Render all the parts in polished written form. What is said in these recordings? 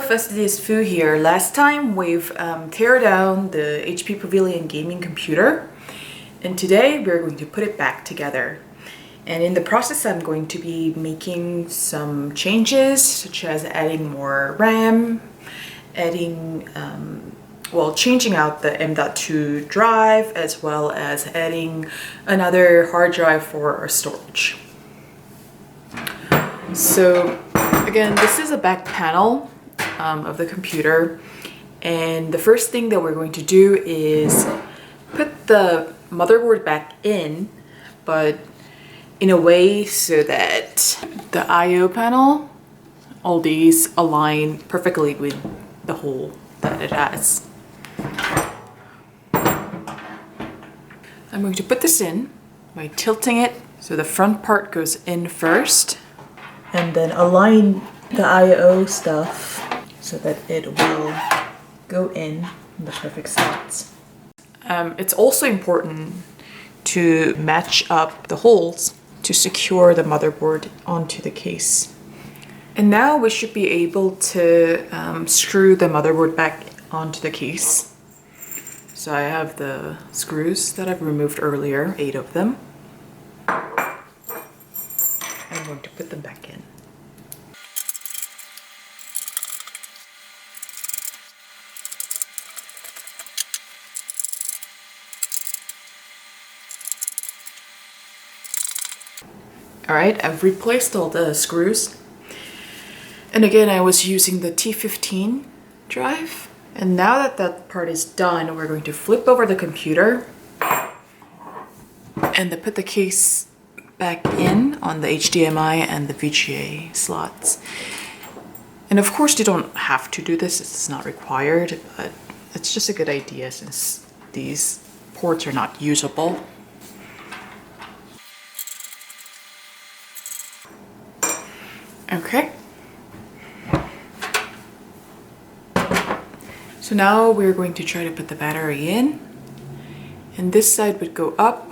Fastidious Fu here. Last time we've tear down the HP Pavilion Gaming computer, and today we're going to put it back together. And in the process I'm going to be making some changes, such as adding more RAM, adding changing out the M.2 drive, as well as adding another hard drive for our storage. So again, this is a back panel of the computer, and the first thing that we're going to do is put the motherboard back in, but in a way so that the I/O panel, all these align perfectly with the hole that it has. I'm going to put this in by tilting it so the front part goes in first, and then align the I/O stuff so that it will go in the perfect slots. It's also important to match up the holes to secure the motherboard onto the case. And now we should be able to screw the motherboard back onto the case. So I have the screws that I've removed earlier, 8 of them. I'm going to put them back in. Alright, I've replaced all the screws. And again, I was using the T15 drive. And now that that part is done, we're going to flip over the computer and then put the case back in on the HDMI and the VGA slots. And of course, you don't have to do this, it's not required, but it's just a good idea since these ports are not usable. Okay. So now we're going to try to put the battery in, and this side would go up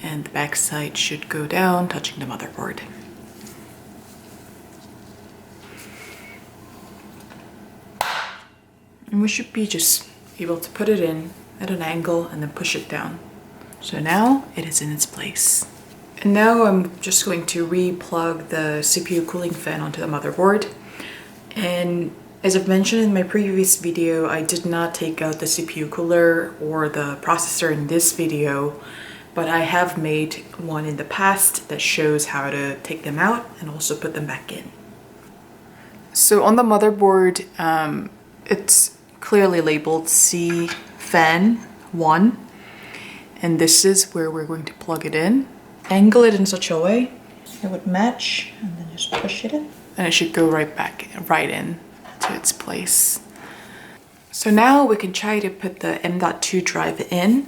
and the back side should go down, touching the motherboard. And we should be just able to put it in at an angle and then push it down. So now it is in its place. And now I'm just going to re-plug the CPU cooling fan onto the motherboard. And as I've mentioned in my previous video, I did not take out the CPU cooler or the processor in this video, but I have made one in the past that shows how to take them out and also put them back in. So on the motherboard, it's clearly labeled C fan 1, and this is where we're going to plug it in. Angle it in such a way it would match, and then just push it in. And it should go right in to its place. So now we can try to put the M.2 drive in.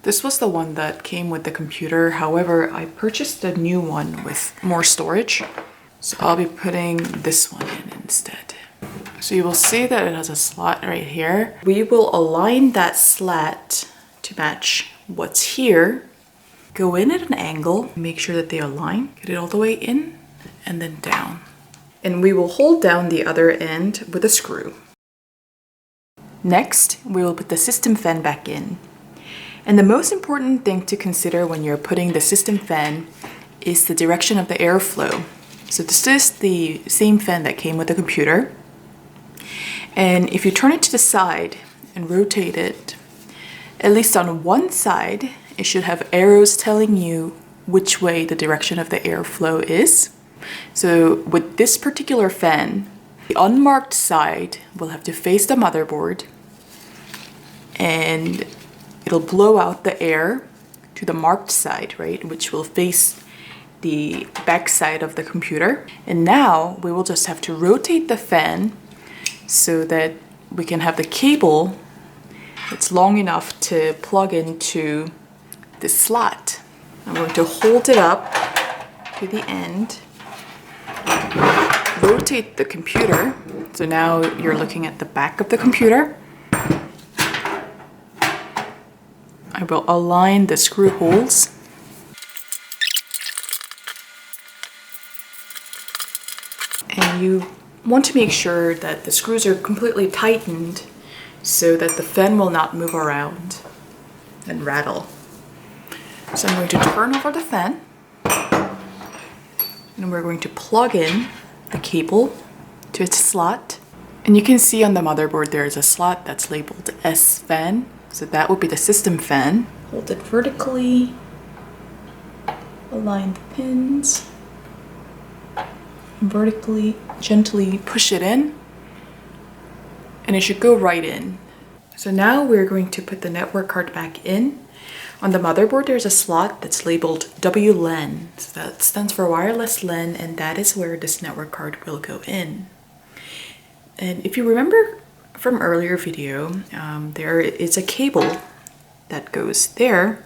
This was the one that came with the computer. However, I purchased a new one with more storage. So I'll be putting this one in instead. So you will see that it has a slot right here. We will align that slat to match what's here. Go in at an angle, make sure that they align, get it all the way in and then down. And we will hold down the other end with a screw. Next, we will put the system fan back in. And the most important thing to consider when you're putting the system fan is the direction of the airflow. So this is the same fan that came with the computer. And if you turn it to the side and rotate it, at least on one side, it should have arrows telling you which way the direction of the airflow is. So with this particular fan, the unmarked side will have to face the motherboard, and it'll blow out the air to the marked side, right, which will face the back side of the computer. And now we will just have to rotate the fan so that we can have the cable that's long enough to plug into this slot. I'm going to hold it up to the end, rotate the computer. So now you're looking at the back of the computer. I will align the screw holes. And you want to make sure that the screws are completely tightened so that the fan will not move around and rattle. So I'm going to turn over the fan and we're going to plug in the cable to its slot. And you can see on the motherboard there is a slot that's labeled S fan. So that would be the system fan. Hold it vertically, align the pins, vertically, gently push it in, and it should go right in. So now we're going to put the network card back in. On the motherboard, there's a slot that's labeled WLAN. So that stands for wireless LAN, and that is where this network card will go in. And if you remember from earlier video, there is a cable that goes there.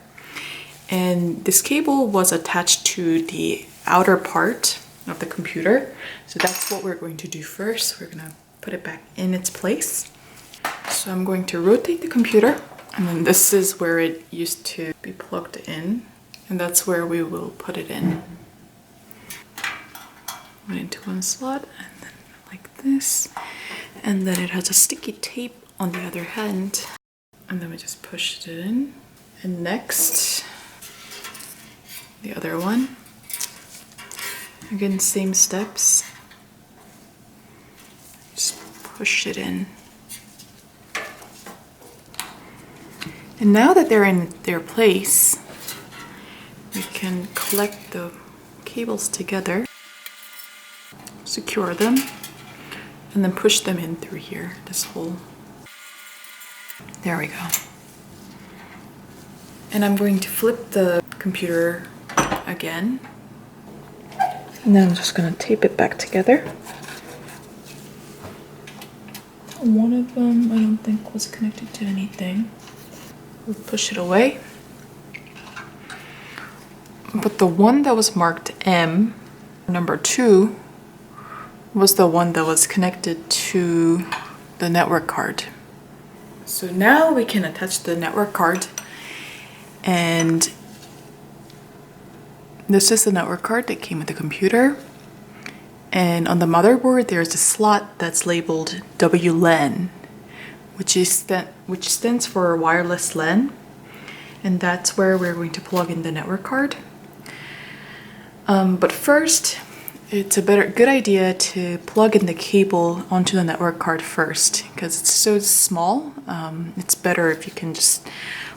And this cable was attached to the outer part of the computer. So that's what we're going to do first. We're gonna put it back in its place. So I'm going to rotate the computer, and then this is where it used to be plugged in, and that's where we will put it in. Put it into one slot, and then like this, and then it has a sticky tape on the other hand, and then we just push it in. And next, the other one. Again, same steps. Just push it in. And now that they're in their place, we can collect the cables together, secure them, and then push them in through here, this hole. There we go. And I'm going to flip the computer again. And then I'm just gonna tape it back together. One of them I don't think was connected to anything. We'll push it away. But the one that was marked M, number 2, was the one that was connected to the network card. So now we can attach the network card, and this is the network card that came with the computer. And on the motherboard, there's a slot that's labeled WLAN, which stands for wireless LAN, and that's where we're going to plug in the network card. But first, it's a good idea to plug in the cable onto the network card first, because it's so small. It's better if you can just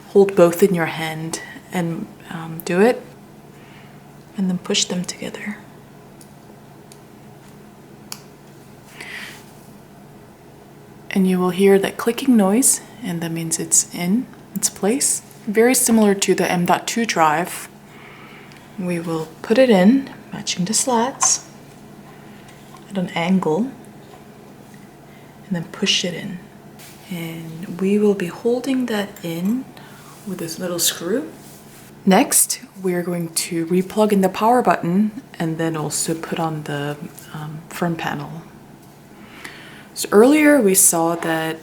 hold both in your hand and do it, and then push them together. And you will hear that clicking noise, and that means it's in its place. Very similar to the M.2 drive. We will put it in, matching the slats, at an angle, and then push it in. And we will be holding that in with this little screw. Next, we're going to replug in the power button, and then also put on the front panel. So earlier we saw that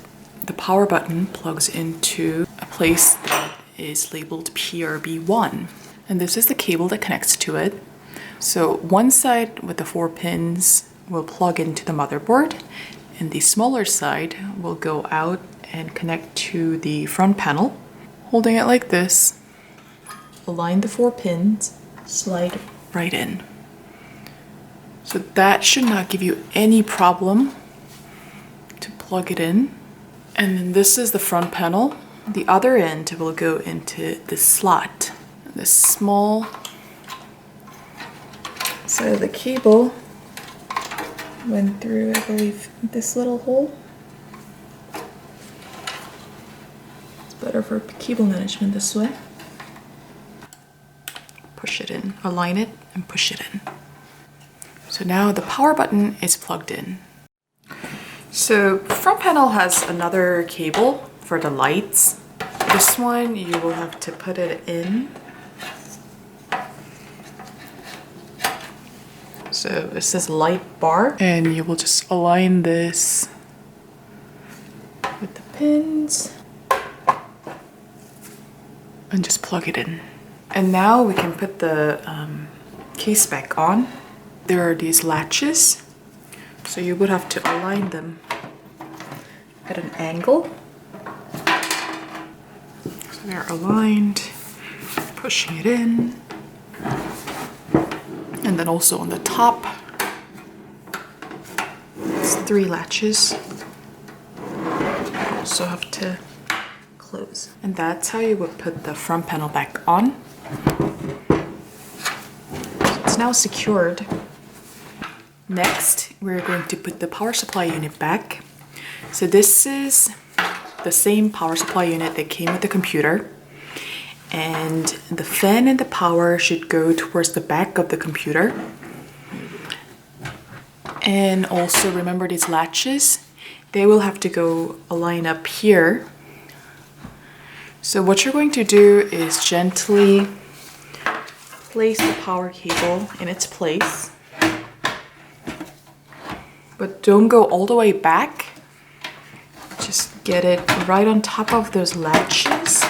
the power button plugs into a place that is labeled PRB1. And this is the cable that connects to it. So one side with the 4 pins will plug into the motherboard, and the smaller side will go out and connect to the front panel. Holding it like this, align the 4 pins, slide right in. So that should not give you any problem to plug it in. And then this is the front panel. The other end will go into this slot, this small. So the cable went through, I believe, this little hole. It's better for cable management this way. Push it in, align it, and push it in. So now the power button is plugged in. So front panel has another cable for the lights. This one you will have to put it in. So it says light bar, and you will just align this with the pins and just plug it in. And now we can put the case back on. There are these latches. So you would have to align them at an angle. So they're aligned, pushing it in. And then also on the top, it's 3 latches. You also have to close. And that's how you would put the front panel back on. So it's now secured. Next, we're going to put the power supply unit back. So this is the same power supply unit that came with the computer. And the fan and the power should go towards the back of the computer. And also remember these latches, they will have to go align up here. So what you're going to do is gently place the power cable in its place. But don't go all the way back. Just get it right on top of those latches.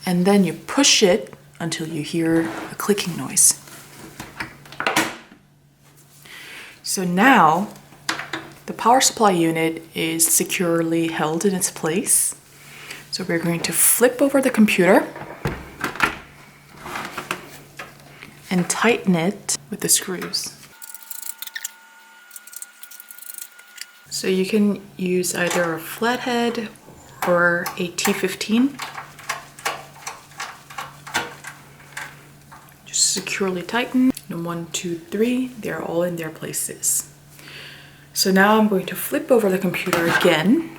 And then you push it until you hear a clicking noise. So now the power supply unit is securely held in its place. So we're going to flip over the computer and tighten it with the screws. So you can use either a flathead or a T15. Just securely tighten. And 1, 2, 3, they're all in their places. So now I'm going to flip over the computer again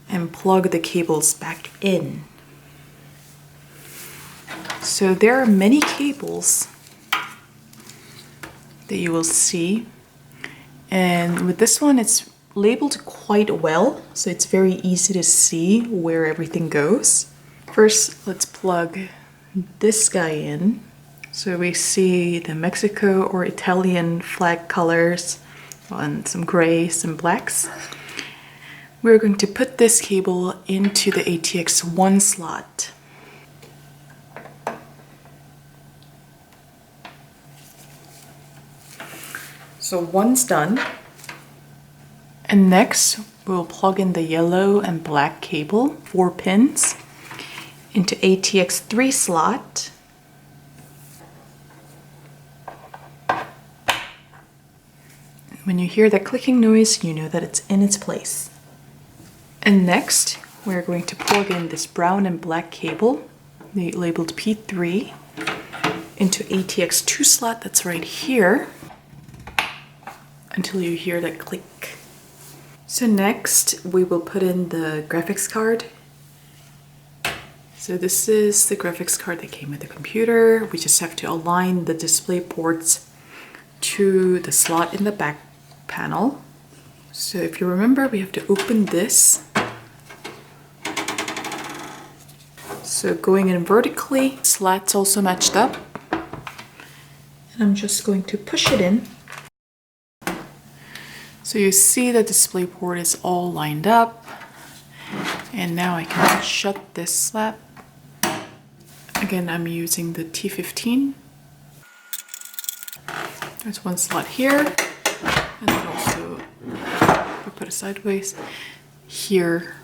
and plug the cables back in. So there are many cables that you will see. And with this one, it's labeled quite well, so it's very easy to see where everything goes. First, let's plug this guy in. So we see the Mexico or Italian flag colors and some gray, some blacks. We're going to put this cable into the ATX1 slot. So one's done. And next, we'll plug in the yellow and black cable, 4 pins, into ATX3 slot. When you hear that clicking noise, you know that it's in its place. And next, we're going to plug in this brown and black cable, labeled P3, into ATX2 slot that's right here, until you hear that click. So next, we will put in the graphics card. So this is the graphics card that came with the computer. We just have to align the display ports to the slot in the back panel. So if you remember, we have to open this. So going in vertically, slats also matched up. And I'm just going to push it in. So you see the display port is all lined up. And now I can shut this slab. Again, I'm using the T15. There's one slot here. And then also, if we put it sideways, here,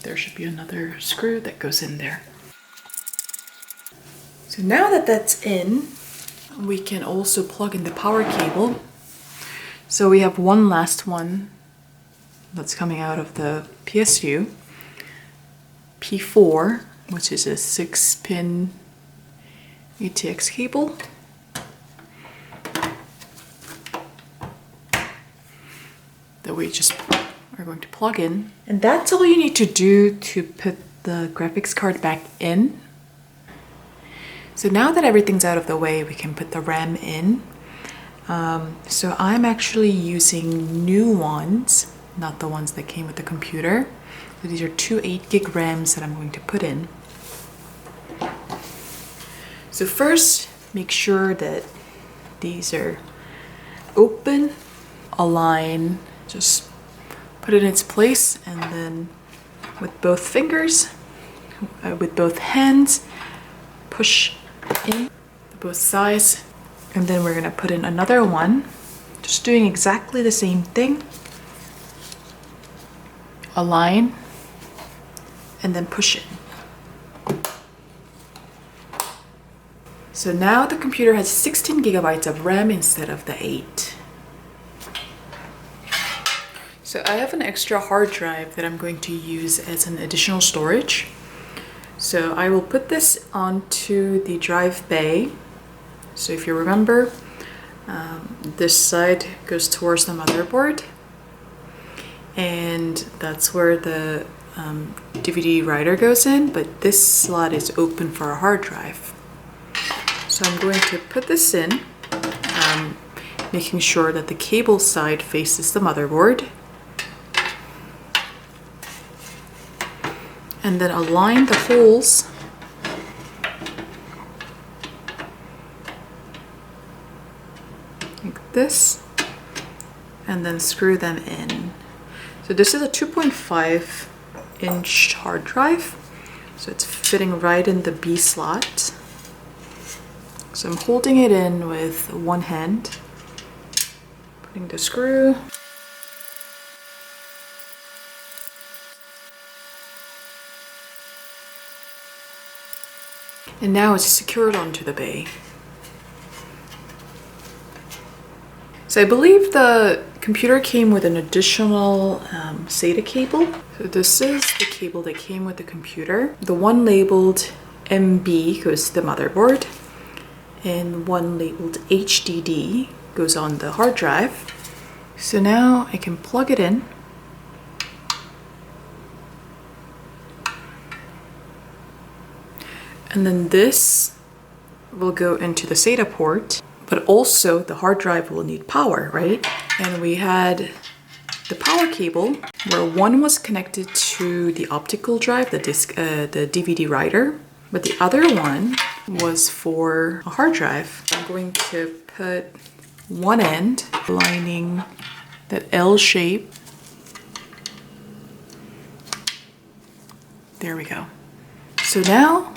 there should be another screw that goes in there. So now that that's in, we can also plug in the power cable. So we have one last one that's coming out of the PSU, P4, which is a 6-pin ATX cable. That we just are going to plug in. And that's all you need to do to put the graphics card back in. So now that everything's out of the way, we can put the RAM in. So I'm actually using new ones, not the ones that came with the computer. So these are 2 8GB RAMs that I'm going to put in. So first, make sure that these are open, align, just put it in its place, and then with both fingers, with both hands, push in both sides, And then we're gonna put in another one, just doing exactly the same thing. Align, and then push it. So now the computer has 16 gigabytes of RAM instead of the 8. So I have an extra hard drive that I'm going to use as an additional storage. So I will put this onto the drive bay. So if you remember, this side goes towards the motherboard, and that's where the DVD writer goes in, but this slot is open for a hard drive. So I'm going to put this in, making sure that the cable side faces the motherboard. And then align the holes like this, and then screw them in. So this is a 2.5 inch hard drive, so it's fitting right in the B slot. So I'm holding it in with one hand, putting the screw. And now it's secured onto the bay. So I believe the computer came with an additional SATA cable. So this is the cable that came with the computer. The one labeled MB goes to the motherboard, and one labeled HDD goes on the hard drive. So now I can plug it in. And then this will go into the SATA port, but also the hard drive will need power, right? And we had the power cable where one was connected to the optical drive, the DVD writer, but the other one was for a hard drive. I'm going to put one end lining that L shape. There we go. So now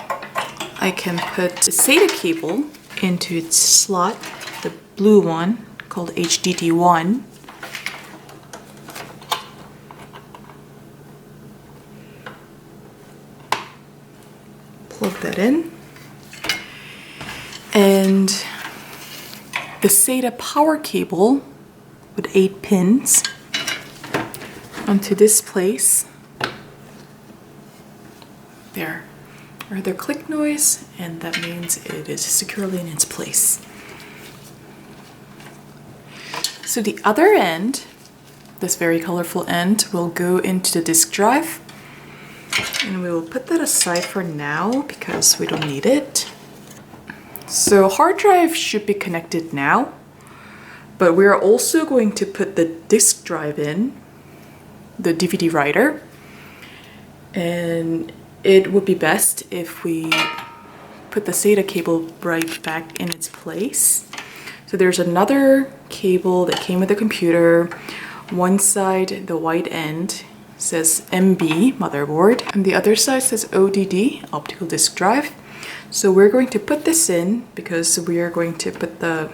I can put the SATA cable into its slot, the blue one called HDD1. Plug that in. And the SATA power cable with 8 pins onto this place. There. I heard the click noise, and that means it is securely in its place. So the other end, this very colorful end, will go into the disk drive, and we will put that aside for now because we don't need it. So hard drive should be connected now, but we're also going to put the disk drive in, the DVD writer, and it would be best if we put the SATA cable right back in its place. So there's another cable that came with the computer. One side, the white end, says MB, motherboard, and the other side says ODD, optical disk drive. So we're going to put this in because we are going to put the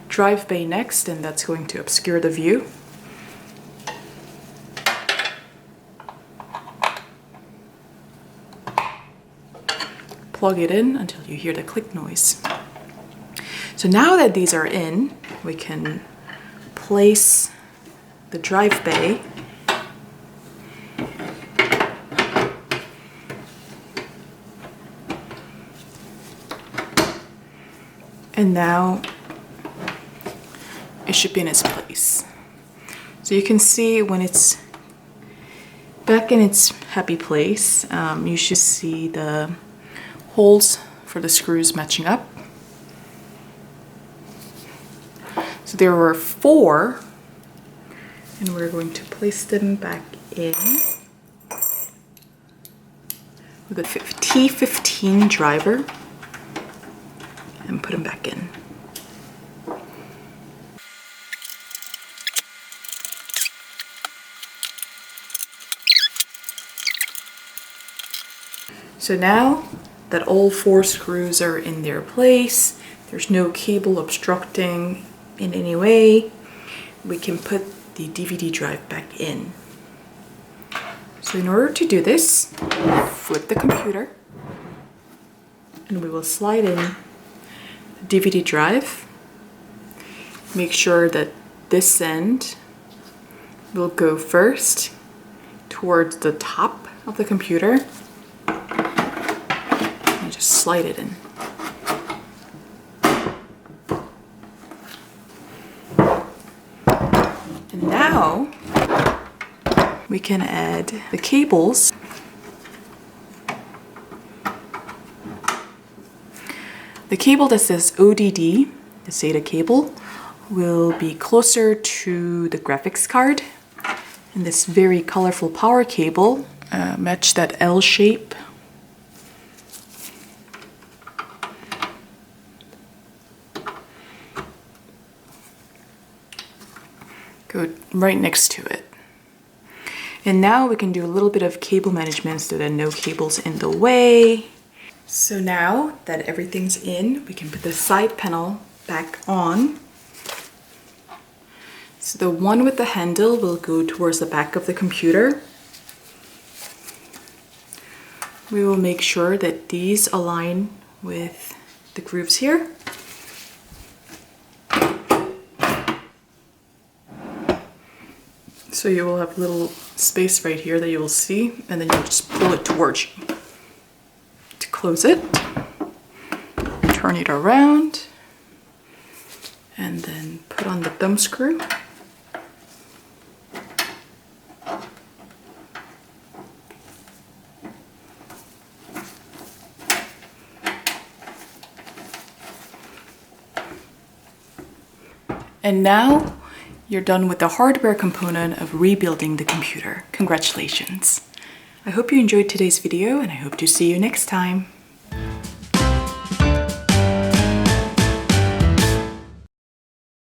drive bay next, and that's going to obscure the view. Plug it in until you hear the click noise. So now that these are in, we can place the drive bay and now it should be in its place. So you can see when it's back in its happy place, you should see the holes for the screws matching up. So there were 4, and we're going to place them back in with a T15 driver and put them back in. So now that all 4 screws are in their place, there's no cable obstructing in any way, we can put the DVD drive back in. So in order to do this, flip the computer and we will slide in the DVD drive. Make sure that this end will go first towards the top of the computer and just slide it in. And now we can add the cables. The cable that says ODD, the SATA cable, will be closer to the graphics card. And this very colorful power cable, match that L shape. Go right next to it. And now we can do a little bit of cable management so there are no cables in the way. So now that everything's in, we can put the side panel back on. So the one with the handle will go towards the back of the computer. We will make sure that these align with the grooves here. So you will have a little space right here that you will see, and then you'll just pull it towards you. To close it, turn it around, and then put on the thumb screw. And now you're done with the hardware component of rebuilding the computer. Congratulations. I hope you enjoyed today's video and I hope to see you next time.